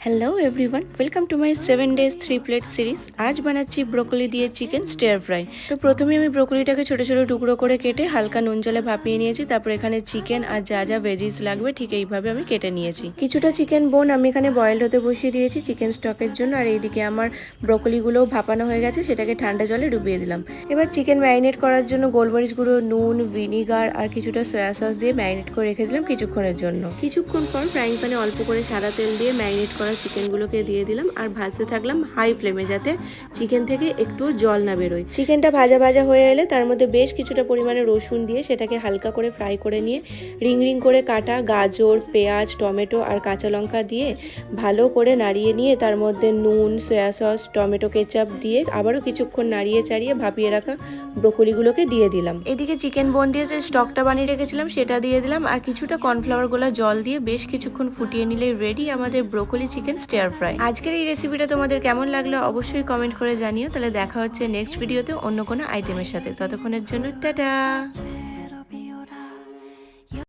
Hello everyone, welcome to my 7 days 3 plate series. আজ বানাচ্ছি broccoli দিয়ে চিকেন স্টিয়ার ফ্রাই। তো প্রথমে আমি ব্রোকলিটাকে ছোট ছোট টুকরো করে কেটে হালকা নুন জলে ভাপিয়ে নিয়েছি। তারপর এখানে চিকেন আর যা যা ভেজিস লাগবে ঠিক এইভাবে আমি কেটে নিয়েছি। কিছুটা চিকেন বোন আমি এখানে বয়েল হতে বসিয়ে দিয়েছি চিকেন স্টকের জন্য। আর এইদিকে আমার ব্রোকলিগুলোও ভাপানো হয়ে গেছে, সেটাকে ঠান্ডা জলে ডুবিয়ে দিলাম। এবার চিকেন ম্যারিনেট করার জন্য গোলমরিচ গুঁড়ো, নুন, ভিনিগার আর কিছুটা সয়া সস দিয়ে ম্যারিনেট করে রেখে দিলাম কিছুক্ষণের জন্য। কিছুক্ষণ পর ফ্রাইং প্যানে অল্প করে সাদা তেল দিয়ে ম্যারিনেট করা চিকেনগুলোকে দিয়ে দিলাম আর ভাজতে থাকলাম হাই ফ্লেমে, যাতে চিকেন থেকে একটুও জল না বেরোয়। চিকেনটা ভাজা ভাজা হয়ে এলে তার মধ্যে বেশ কিছুটা পরিমাণে রসুন দিয়ে সেটাকে হালকা করে ফ্রাই করে নিয়ে রিং রিং করে কাটা গাজর, পেঁয়াজ, টমেটো আর কাঁচা লঙ্কা দিয়ে ভালো করে নাড়িয়ে নিয়ে তার মধ্যে নুন, সয়া সস, টমেটো কেচাপ দিয়ে আবারও কিছুক্ষণ নাড়িয়ে চাড়িয়ে ভাপিয়ে রাখা ব্রোকলিগুলোকে দিয়ে দিলাম। এদিকে চিকেন বোন দিয়ে যে স্টকটা বানিয়ে রেখেছিলাম সেটা দিয়ে দিলাম আর কিছুটা কর্নফ্লাওয়ার গোলা জল দিয়ে বেশ কিছুক্ষণ ফুটিয়ে নিলে রেডি আমাদের ব্রোকলি চিকেন স্টিয়ার ফ্রাই। আজকের এই রেসিপিটা তোমাদের কেমন লাগলো অবশ্যই কমেন্ট করে জানিও। তাহলে দেখা হচ্ছে নেক্সট ভিডিওতে অন্য কোনো আইটেমের সাথে। ততক্ষণের জন্য টাটা।